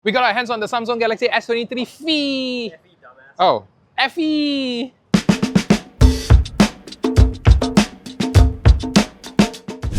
We got our hands on the Samsung Galaxy S23 FE. Oh, FE.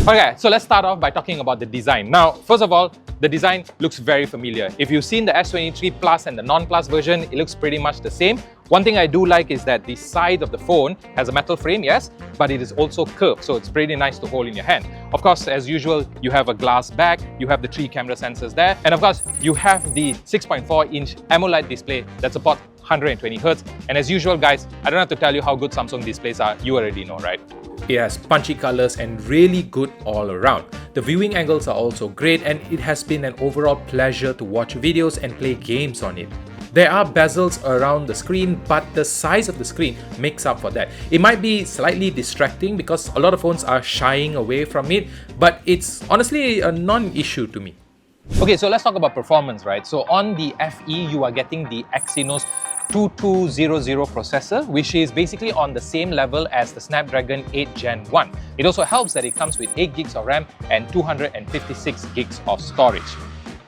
Okay, so let's start off by talking about the design. Now, first of all, the design looks very familiar. If you've seen the S23 Plus and the non-Plus version, it looks pretty much the same. One thing I do like is that the side of the phone has a metal frame, yes, but it is also curved, so it's pretty nice to hold in your hand. Of course, as usual, you have a glass back, you have the 3 camera sensors there, and of course, you have the 6.4-inch AMOLED display that supports 120Hz. And as usual, guys, I don't have to tell you how good Samsung displays are, you already know, right? It has punchy colors and really good all around. The viewing angles are also great, and it has been an overall pleasure to watch videos and play games on it. There are bezels around the screen, but the size of the screen makes up for that. It might be slightly distracting because a lot of phones are shying away from it, but it's honestly a non-issue to me. Okay, so let's talk about performance, right? So on the FE, you are getting the Exynos 2200 processor, which is basically on the same level as the Snapdragon 8 Gen 1. It also helps that it comes with 8 gigs of RAM and 256 gigs of storage.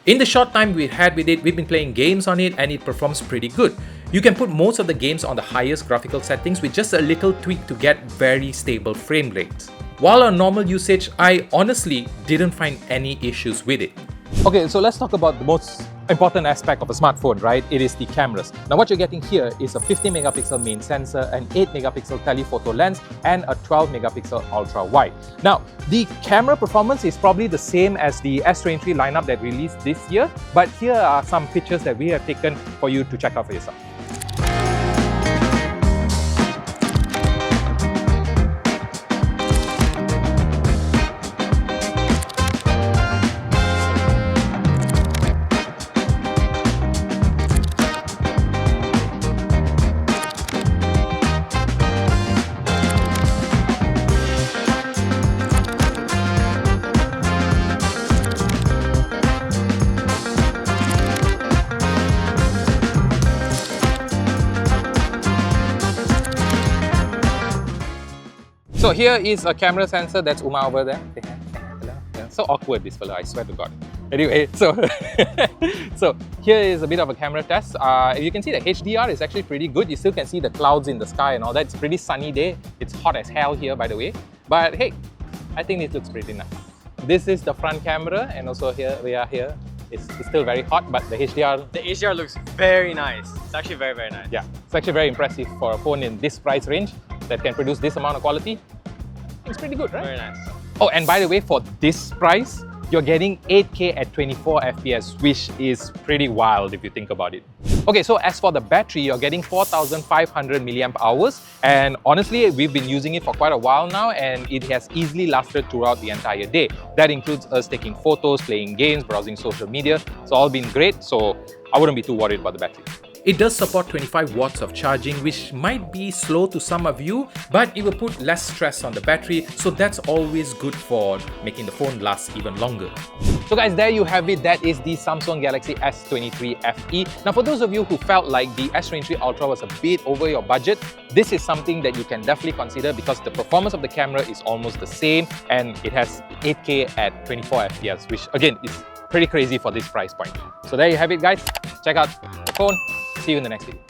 In the short time we've had with it, we've been playing games on it and it performs pretty good. You can put most of the games on the highest graphical settings with just a little tweak to get very stable frame rates. While on normal usage, I honestly didn't find any issues with it. Okay, so let's talk about the most important aspect of a smartphone, right? It is the cameras. Now what you're getting here is a 50-megapixel main sensor, an 8-megapixel telephoto lens, and a 12-megapixel ultra-wide. Now, the camera performance is probably the same as the S23 lineup that released this year, but here are some pictures that we have taken for you to check out for yourself. So here is a camera sensor. That's Uma over there. Yeah, so awkward, this fella, I swear to God. Anyway, so here is a bit of a camera test. You can see the HDR is actually pretty good. You still can see the clouds in the sky and all that. It's a pretty sunny day. It's hot as hell here, by the way. But hey, I think it looks pretty nice. This is the front camera, and also here we are here. It's still very hot, but the HDR... The HDR looks very nice. It's actually very, very nice. Yeah, it's actually very impressive for a phone in this price range that can produce this amount of quality. It's pretty good, right? Very nice. Oh, and by the way, for this price, you're getting 8K at 24 FPS, which is pretty wild if you think about it. Okay, so as for the battery, you're getting 4,500 milliamp hours, and honestly, we've been using it for quite a while now, and it has easily lasted throughout the entire day. That includes us taking photos, playing games, browsing social media. It's all been great, so I wouldn't be too worried about the battery. It does support 25 watts of charging, which might be slow to some of you, but it will put less stress on the battery, so that's always good for making the phone last even longer. So guys, there you have it. That is the Samsung Galaxy S23 FE. Now for those of you who felt like the S23 Ultra was a bit over your budget, this is something that you can definitely consider because the performance of the camera is almost the same and it has 8K at 24 FPS, which again is pretty crazy for this price point. So there you have it, guys. Check out the phone. See you in the next video.